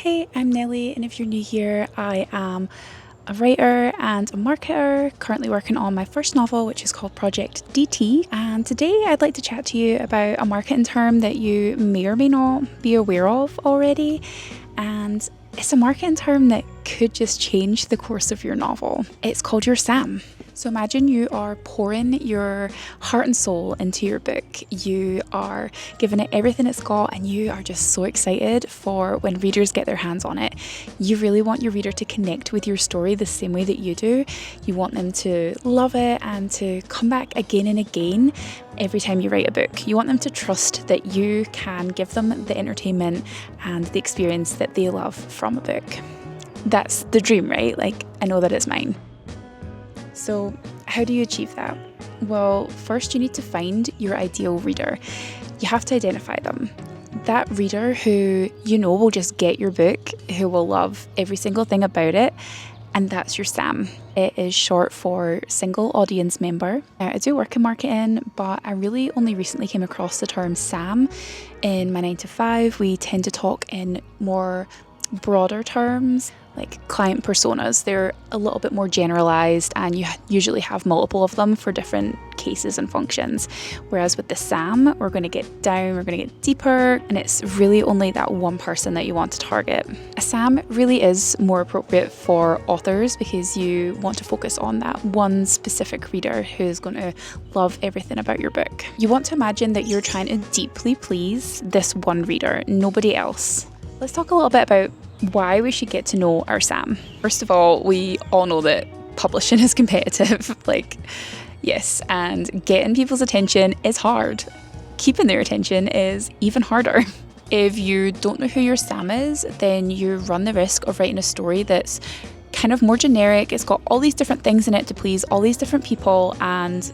Hey, I'm Nelly, and if you're new here, I am a writer and a marketer, currently working on my first novel, which is called Project DT. And today I'd like to chat to you about a marketing term that you may or may not be aware of already. And it's a marketing term that could just change the course of your novel. It's called your SAM. So imagine you are pouring your heart and soul into your book. You are giving it everything it's got, and you are just so excited for when readers get their hands on it. You really want your reader to connect with your story the same way that you do. You want them to love it and to come back again and again every time you write a book. You want them to trust that you can give them the entertainment and the experience that they love from a book. That's the dream, right? Like, I know that it's mine. So how do you achieve that? Well, first you need to find your ideal reader. You have to identify them. That reader who you know will just get your book, who will love every single thing about it, and that's your SAM. It is short for single audience member. I do work in marketing, but I really only recently came across the term SAM. In my 9 to 5, we tend to talk in more broader terms, like client personas. They're a little bit more generalized, and you usually have multiple of them for different cases and functions. Whereas with the SAM, we're going to get down, we're going to get deeper, and it's really only that one person that you want to target. A SAM really is more appropriate for authors because you want to focus on that one specific reader who's going to love everything about your book. You want to imagine that you're trying to deeply please this one reader, nobody else. Let's talk a little bit about why we should get to know our SAM. First of all, we all know that publishing is competitive. Yes, and getting people's attention is hard. Keeping their attention is even harder. If you don't know who your SAM is, then you run the risk of writing a story that's kind of more generic. It's got all these different things in it to please all these different people, and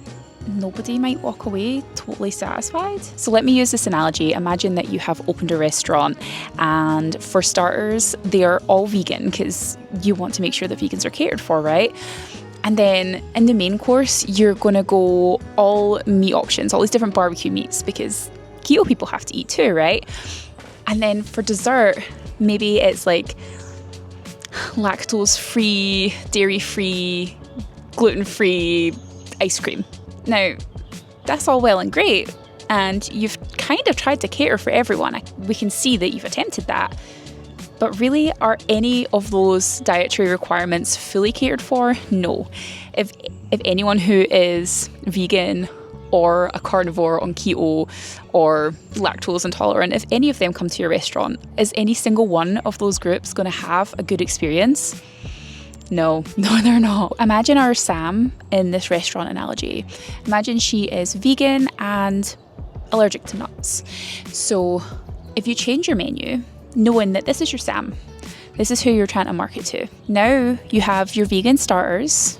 nobody might walk away totally satisfied. So let me use this analogy. Imagine that you have opened a restaurant, and for starters, they are all vegan because you want to make sure that vegans are catered for, right? And then in the main course, you're going to go all meat options, all these different barbecue meats, because keto people have to eat too, right? And then for dessert, maybe it's like lactose-free, dairy-free, gluten-free ice cream. Now, that's all well and great, and you've kind of tried to cater for everyone. We can see that you've attempted that. But really, are any of those dietary requirements fully catered for? No. If anyone who is vegan or a carnivore on keto or lactose intolerant, if any of them come to your restaurant, is any single one of those groups going to have a good experience? No, they're not. Imagine our Sam in this restaurant analogy. Imagine she is vegan and allergic to nuts. So if you change your menu, knowing that this is your Sam, this is who you're trying to market to. Now you have your vegan starters,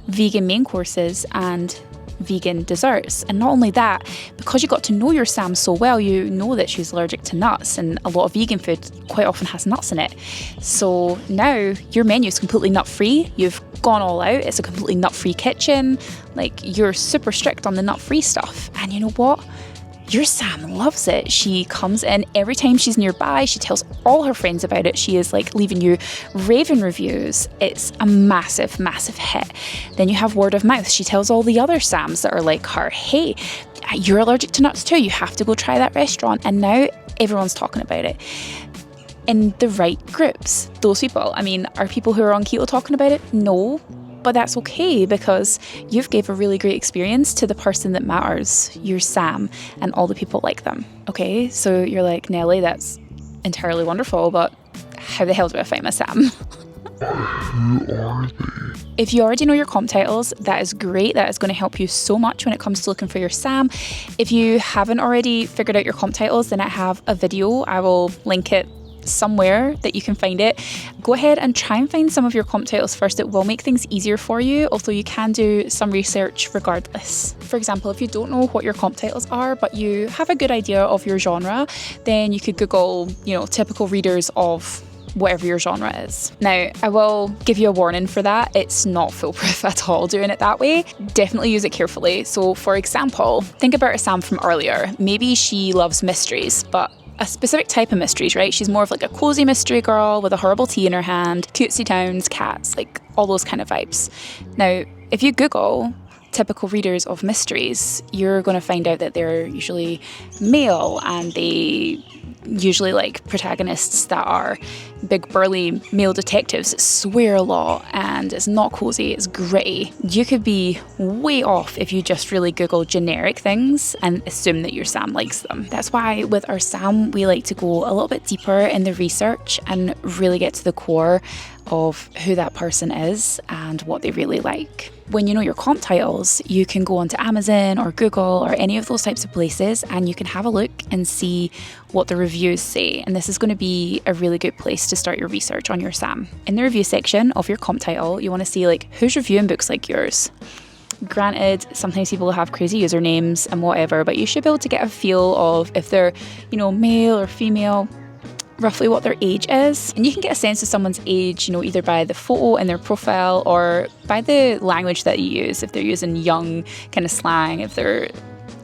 vegan main courses, and vegan desserts. And not only that, because you got to know your Sam so well, you know that she's allergic to nuts, and a lot of vegan food quite often has nuts in it. So now your menu is completely nut-free. You've gone all out. It's a completely nut-free kitchen. You're super strict on the nut-free stuff. And you know what? Your Sam loves it. She comes in every time she's nearby. She tells all her friends about it. She is leaving you raving reviews. It's a massive, massive hit. Then you have word of mouth. She tells all the other Sams that are like her, hey, you're allergic to nuts too. You have to go try that restaurant. And now everyone's talking about it. In the right groups. Those people, are people who are on keto talking about it? No. But that's okay, because you've gave a really great experience to the person that matters, your Sam, and all the people like them. Okay, so you're like, Nelly, that's entirely wonderful, but how the hell do I find my Sam? Who are they? If you already know your comp titles, that is great. That is going to help you so much when it comes to looking for your Sam. If you haven't already figured out your comp titles, then I have a video. I will link it somewhere that you can find it. Go ahead and try and find some of your comp titles first. It will make things easier for you, although you can do some research regardless. For example, if you don't know what your comp titles are, but you have a good idea of your genre, then you could Google, typical readers of whatever your genre is. Now, I will give you a warning for that. It's not foolproof at all doing it that way. Definitely use it carefully. So for example, think about a Sam from earlier. Maybe she loves mysteries, but a specific type of mysteries, right? She's more of like a cozy mystery girl with a horrible tea in her hand, cutesy towns, cats, like all those kind of vibes. Now, if you Google typical readers of mysteries, you're going to find out that they're usually male, and they usually like protagonists that are big burly male detectives that swear a lot, and it's not cozy, it's gritty. You could be way off if you just really Google generic things and assume that your Sam likes them. That's why with our Sam we like to go a little bit deeper in the research and really get to the core of who that person is and what they really like. When you know your comp titles, you can go onto Amazon or Google or any of those types of places, and you can have a look and see what the reviews say. And this is going to be a really good place to start your research on your Sam. In the review section of your comp title, you want to see like who's reviewing books like yours. Granted, sometimes people have crazy usernames and whatever, but you should be able to get a feel of if they're, male or female, roughly what their age is. And you can get a sense of someone's age, either by the photo in their profile or by the language that you use. If they're using young kind of slang, if they're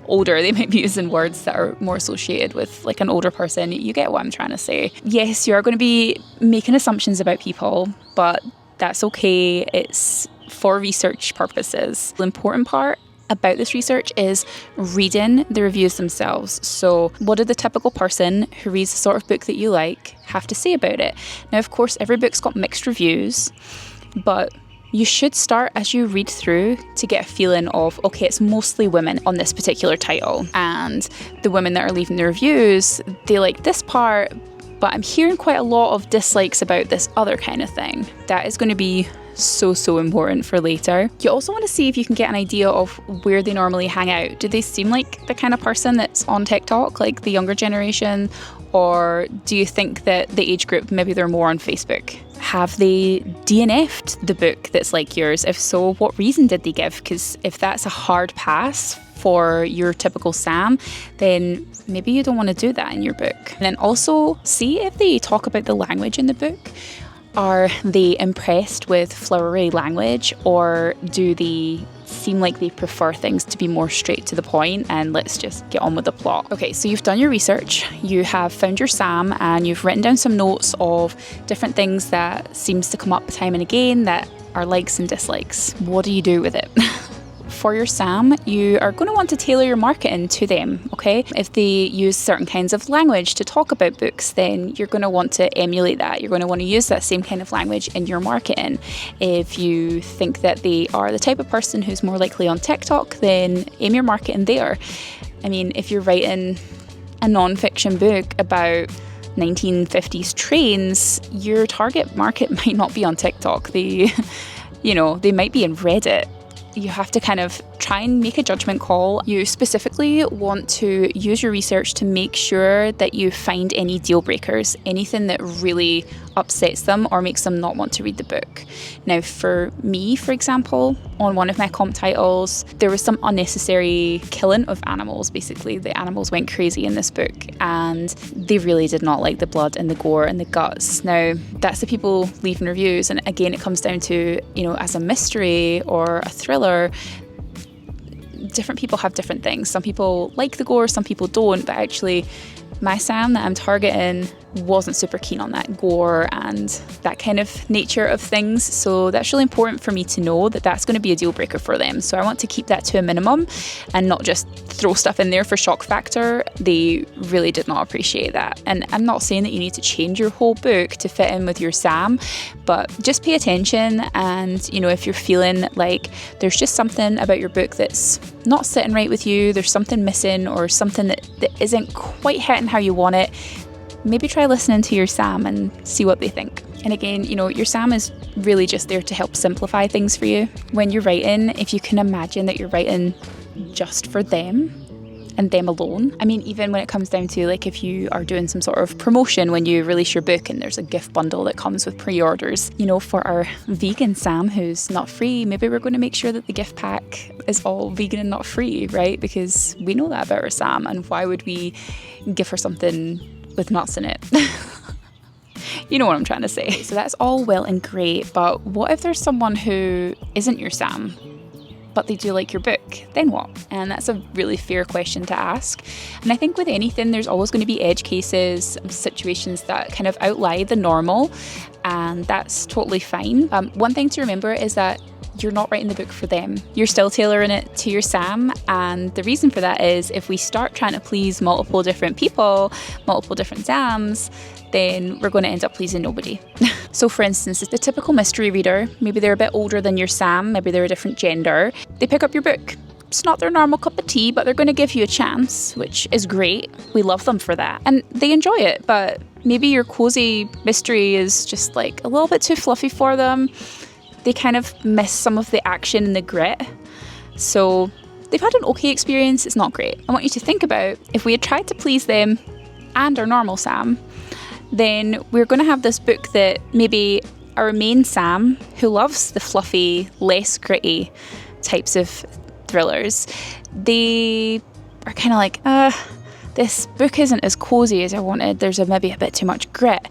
older, they might be using words that are more associated with like an older person. You get what I'm trying to say. Yes, you are going to be making assumptions about people, but that's okay. It's for research purposes. The important part about this research is reading the reviews themselves. So what did the typical person who reads the sort of book that you like have to say about it? Now, of course, every book's got mixed reviews, but you should start as you read through to get a feeling of, okay, it's mostly women on this particular title, and the women that are leaving the reviews, they like this part, but I'm hearing quite a lot of dislikes about this other kind of thing. That is going to be so important for later. You also want to see if you can get an idea of where they normally hang out. Do they seem like the kind of person that's on TikTok, like the younger generation? Or do you think that the age group, maybe they're more on Facebook? Have they DNF'd the book that's like yours? If so, what reason did they give? Because if that's a hard pass for your typical Sam, then maybe you don't want to do that in your book. And then also see if they talk about the language in the book. Are they impressed with flowery language, or do they seem like they prefer things to be more straight to the point and let's just get on with the plot? Okay, so you've done your research, you have found your Sam, and you've written down some notes of different things that seems to come up time and again that are likes and dislikes. What do you do with it? For your Sam, you are going to want to tailor your marketing to them, okay? If they use certain kinds of language to talk about books, then you're going to want to emulate that. You're going to want to use that same kind of language in your marketing. If you think that they are the type of person who's more likely on TikTok, then aim your marketing there. I mean, if you're writing a non-fiction book about 1950s trains, your target market might not be on TikTok. They might be in Reddit. You have to kind of try and make a judgment call. You specifically want to use your research to make sure that you find any deal breakers, anything that really upsets them or makes them not want to read the book. Now, for me, for example, on one of my comp titles, there was some unnecessary killing of animals. Basically, the animals went crazy in this book, and they really did not like the blood and the gore and the guts. Now, that's the people leaving reviews, and again, it comes down to, as a mystery or a thriller, different people have different things. Some people like the gore, some people don't, but actually my Sam that I'm targeting wasn't super keen on that gore and that kind of nature of things. So that's really important for me to know that that's going to be a deal breaker for them. So I want to keep that to a minimum and not just throw stuff in there for shock factor. They really did not appreciate that. And I'm not saying that you need to change your whole book to fit in with your Sam, but just pay attention. And, if you're feeling like there's just something about your book that's not sitting right with you, there's something missing or something that isn't quite hitting how you want it, maybe try listening to your Sam and see what they think. And again, your Sam is really just there to help simplify things for you. When you're writing, if you can imagine that you're writing just for them and them alone. I mean, even when it comes down to like if you are doing some sort of promotion when you release your book and there's a gift bundle that comes with pre-orders, for our vegan Sam who's not free, maybe we're going to make sure that the gift pack is all vegan and not free, right? Because we know that about our Sam, and why would we give her something with nuts in it? You know what I'm trying to say. So that's all well and great, but what if there's someone who isn't your Sam? but they do like your book, then what? And that's a really fair question to ask. And I think with anything, there's always going to be edge cases, situations that kind of outlie the normal, and that's totally fine. One thing to remember is that you're not writing the book for them. You're still tailoring it to your Sam, and the reason for that is if we start trying to please multiple different people, multiple different Sams, then we're going to end up pleasing nobody. So for instance, the typical mystery reader, maybe they're a bit older than your Sam, maybe they're a different gender, they pick up your book. It's not their normal cup of tea, but they're going to give you a chance, which is great. We love them for that. And they enjoy it, but maybe your cozy mystery is just like a little bit too fluffy for them. They kind of miss some of the action and the grit. So they've had an okay experience, it's not great. I want you to think about if we had tried to please them and our normal Sam, then we're going to have this book that maybe our main Sam, who loves the fluffy, less gritty types of thrillers, they are kind of like, this book isn't as cozy as I wanted. There's maybe a bit too much grit.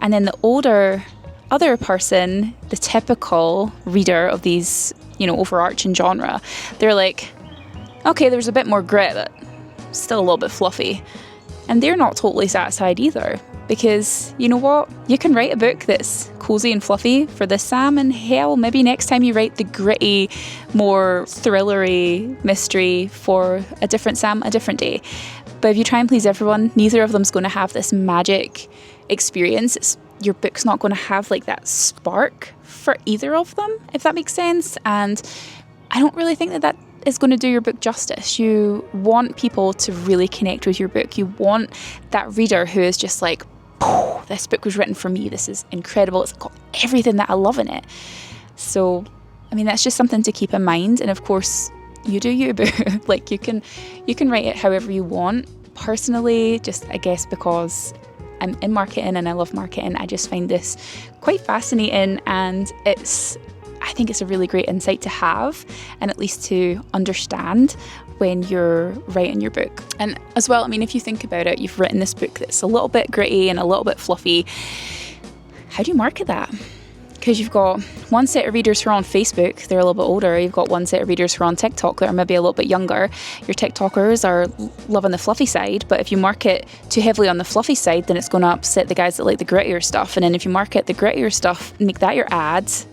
And then the older other person, the typical reader of these, overarching genre, they're like, okay, there's a bit more grit, but still a little bit fluffy. And they're not totally satisfied either. Because you know what? You can write a book that's cozy and fluffy for this Sam, and hell, maybe next time you write the gritty, more thrillery mystery for a different Sam, a different day. But if you try and please everyone, neither of them's going to have this magic experience. Your book's not going to have like that spark for either of them, if that makes sense. And I don't really think that is going to do your book justice. You want people to really connect with your book. You want that reader who is just like, this book was written for me. This is incredible. It's got everything that I love in it. So, that's just something to keep in mind. And of course, you do you, boo. Like you can write it however you want. Personally, just I guess because I'm in marketing and I love marketing, I just find this quite fascinating, and I think it's a really great insight to have, and at least to understand when you're writing your book. And as well, if you think about it, you've written this book that's a little bit gritty and a little bit fluffy. How do you market that? Because you've got one set of readers who are on Facebook, they're a little bit older. You've got one set of readers who are on TikTok that are maybe a little bit younger. Your TikTokers are loving the fluffy side, but if you market too heavily on the fluffy side, then it's going to upset the guys that like the grittier stuff. And then if you market the grittier stuff, make that your ads,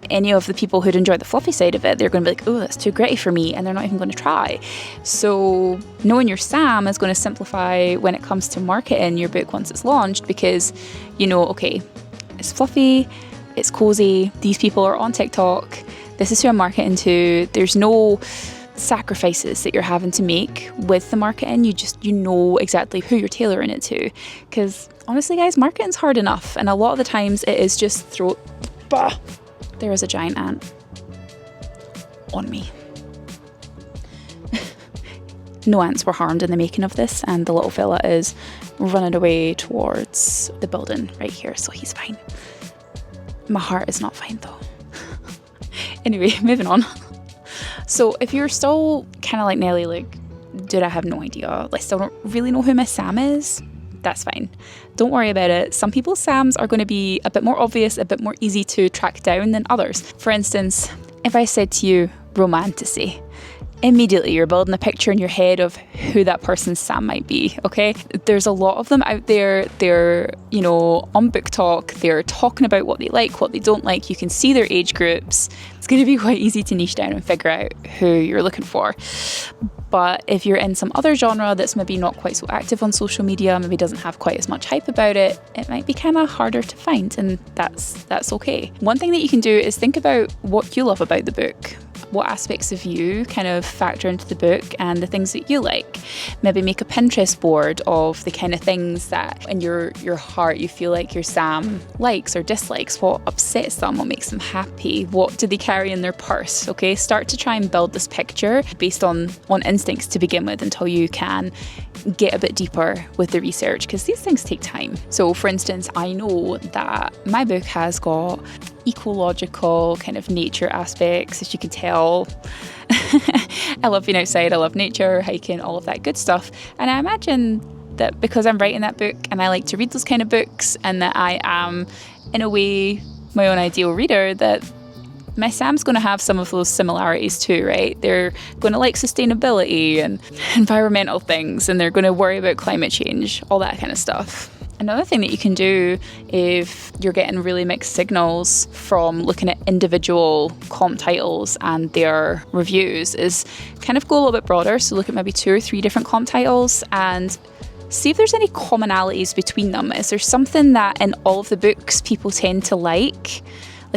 any of the people who'd enjoy the fluffy side of it, they're going to be like, oh, that's too gritty for me, and they're not even going to try. So knowing your Sam is going to simplify when it comes to marketing your book once it's launched, because okay, it's fluffy, it's cozy, these people are on TikTok, this is who I'm marketing to. There's no sacrifices that you're having to make with the marketing. You know exactly who you're tailoring it to. Because honestly, guys, marketing's hard enough, and a lot of the times it is just there is a giant ant on me. No ants were harmed in the making of this, and the little fella is running away towards the building right here, so he's fine. My heart is not fine though. Anyway, moving on. So if you're still kind of like Nelly, like, dude, I have no idea, I still don't really know who my Sam is, that's fine. Don't worry about it. Some people's Sams are going to be a bit more obvious, a bit more easy to track down than others. For instance, if I said to you, romantasy, immediately you're building a picture in your head of who that person's Sam might be, okay? There's a lot of them out there. They're, on Book Talk, they're talking about what they like, what they don't like. You can see their age groups. It's going to be quite easy to niche down and figure out who you're looking for. But if you're in some other genre that's maybe not quite so active on social media, maybe doesn't have quite as much hype about it, it might be kind of harder to find, and that's okay. One thing that you can do is think about what you love about the book. What aspects of you kind of factor into the book and the things that you like. Maybe make a Pinterest board of the kind of things that in your heart you feel like your Sam likes or dislikes, what upsets them, what makes them happy, what do they carry in their purse, okay? Start to try and build this picture based on instincts to begin with until you can get a bit deeper with the research, because these things take time. So for instance, I know that my book has got ecological kind of nature aspects, as you can tell. I love being outside, I love nature, hiking, all of that good stuff. And I imagine that because I'm writing that book and I like to read those kind of books, and that I am, in a way, my own ideal reader, that my Sam's going to have some of those similarities too, right? They're going to like sustainability and environmental things, and they're going to worry about climate change, all that kind of stuff. Another thing that you can do if you're getting really mixed signals from looking at individual comp titles and their reviews is kind of go a little bit broader. So look at maybe 2 or 3 different comp titles and see if there's any commonalities between them. Is there something that in all of the books people tend to like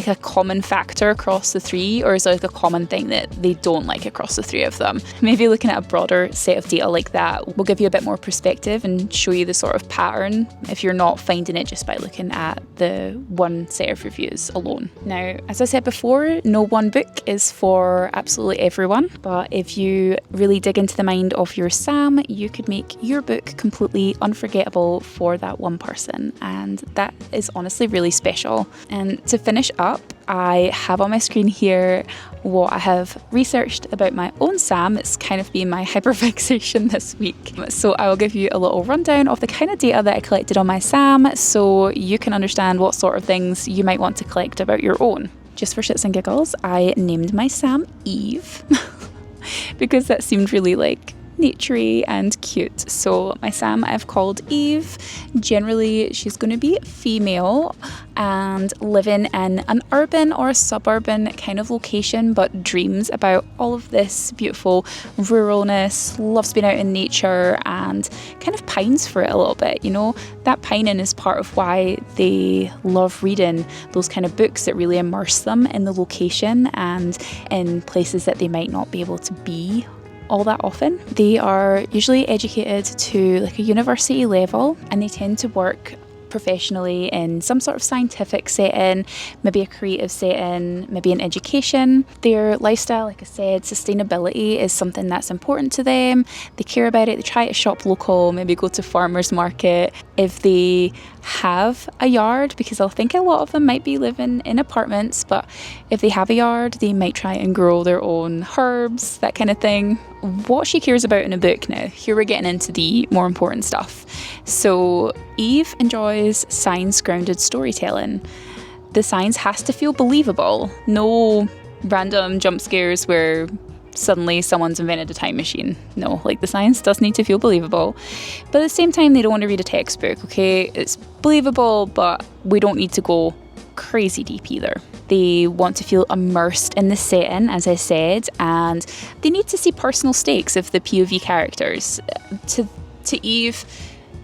a common factor across the 3, or is there like a common thing that they don't like across the 3 of them? Maybe looking at a broader set of data like that will give you a bit more perspective and show you the sort of pattern if you're not finding it just by looking at the one set of reviews alone. Now, as I said before, no one book is for absolutely everyone, but if you really dig into the mind of your Sam, you could make your book completely unforgettable for that one person, and that is honestly really special. And to finish up, I have on my screen here what I have researched about my own Sam. It's kind of been my hyperfixation this week. So I will give you a little rundown of the kind of data that I collected on my Sam so you can understand what sort of things you might want to collect about your own. Just for shits and giggles, I named my Sam Eve because that seemed really like naturey and cute. So my Sam I've called Eve. Generally she's going to be female and living in an urban or a suburban kind of location, but dreams about all of this beautiful ruralness, loves being out in nature, and kind of pines for it a little bit. You know, that pining is part of why they love reading those kind of books that really immerse them in the location and in places that they might not be able to be all that often. They are usually educated to like a university level, and they tend to work professionally in some sort of scientific setting, maybe a creative setting, maybe in education. Their lifestyle, like I said, sustainability is something that's important to them. They care about it. They try to shop local, maybe go to farmers market if they have a yard, because I think a lot of them might be living in apartments, but if they have a yard, they might try and grow their own herbs, that kind of thing. What she cares about in a book now, here we're getting into the more important stuff. So Eve enjoys science-grounded storytelling. The science has to feel believable. No random jump scares where suddenly someone's invented a time machine. No, like the science does need to feel believable. But at the same time, they don't want to read a textbook, okay? It's believable, but we don't need to go crazy deep either. They want to feel immersed in the setting, as I said, and they need to see personal stakes of the POV characters. To Eve,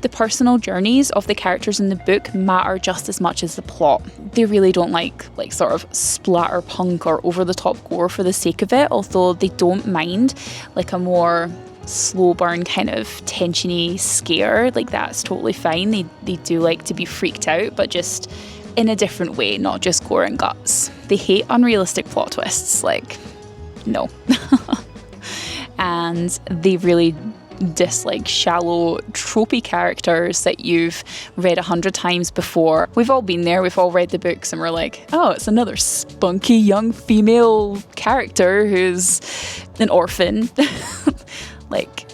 the personal journeys of the characters in the book matter just as much as the plot. They really don't like sort of splatterpunk or over-the-top gore for the sake of it, although they don't mind like a more slow burn kind of tensiony scare. Like that's totally fine. They do like to be freaked out, but just in a different way, not just gore and guts. They hate unrealistic plot twists, like, no. And they really dislike shallow, tropey characters that you've read 100 times before. We've all been there, we've all read the books and we're like, oh, it's another spunky young female character who's an orphan. Like,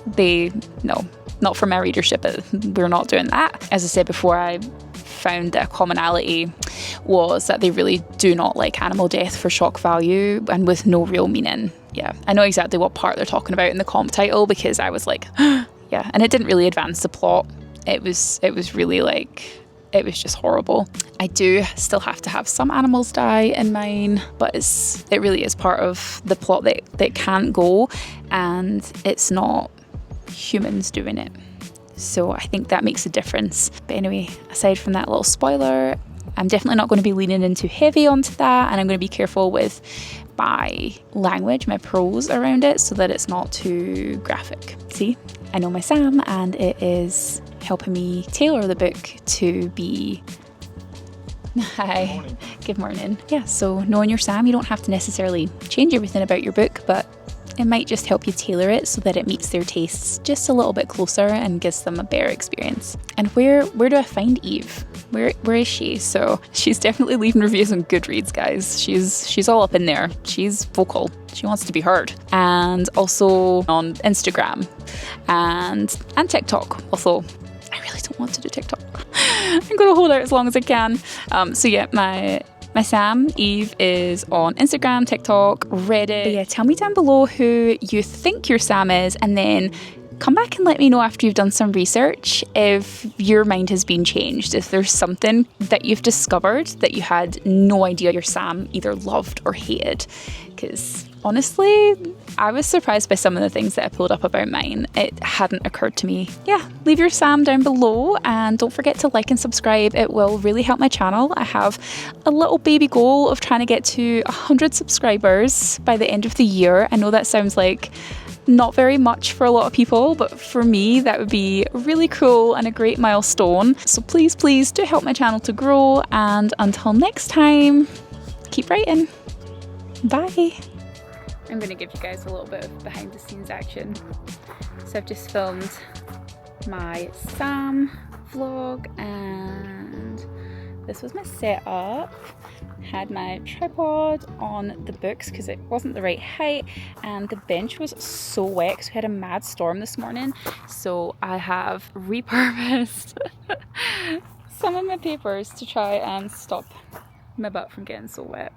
no, not for my readership. We're not doing that. As I said before, I found that a commonality was that they really do not like animal death for shock value and with no real meaning. Yeah, I know exactly what part they're talking about in the comp title because I was like, yeah, and it didn't really advance the plot. It was really like, it was just horrible. I do still have to have some animals die in mine, but it really is part of the plot that can't go, and it's not humans doing it. So I think that makes a difference. But anyway, aside from that little spoiler, I'm definitely not going to be leaning in too heavy onto that, and I'm going to be careful with my language, my prose around it, so that it's not too graphic. See, I know my Sam, and it is helping me tailor the book to be... Hi. Good morning. Good morning. Yeah, so knowing your Sam, you don't have to necessarily change everything about your book, but it might just help you tailor it so that it meets their tastes just a little bit closer and gives them a better experience. And where do I find Eve? Where is she? So she's definitely leaving reviews on Goodreads, guys. She's all up in there. She's vocal. She wants to be heard. And also on Instagram and TikTok. Although I really don't want to do TikTok. I'm going to hold out as long as I can. So yeah, my My Sam, Eve, is on Instagram, TikTok, Reddit. But yeah, tell me down below who you think your Sam is, and then come back and let me know after you've done some research if your mind has been changed, if there's something that you've discovered that you had no idea your Sam either loved or hated. Because honestly, I was surprised by some of the things that I pulled up about mine. It hadn't occurred to me. Yeah, leave your Sam down below and don't forget to like and subscribe. It will really help my channel. I have a little baby goal of trying to get to 100 subscribers by the end of the year. I know that sounds like not very much for a lot of people, but for me that would be really cool and a great milestone. So please, please do help my channel to grow, and until next time, keep writing. Bye. I'm going to give you guys a little bit of behind the scenes action. So I've just filmed my Sam vlog, and this was my setup. Had my tripod on the books because it wasn't the right height, and the bench was so wet because we had a mad storm this morning. So I have repurposed some of my papers to try and stop my butt from getting so wet.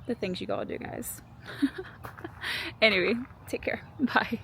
The things you gotta do, guys. Anyway, take care. Bye.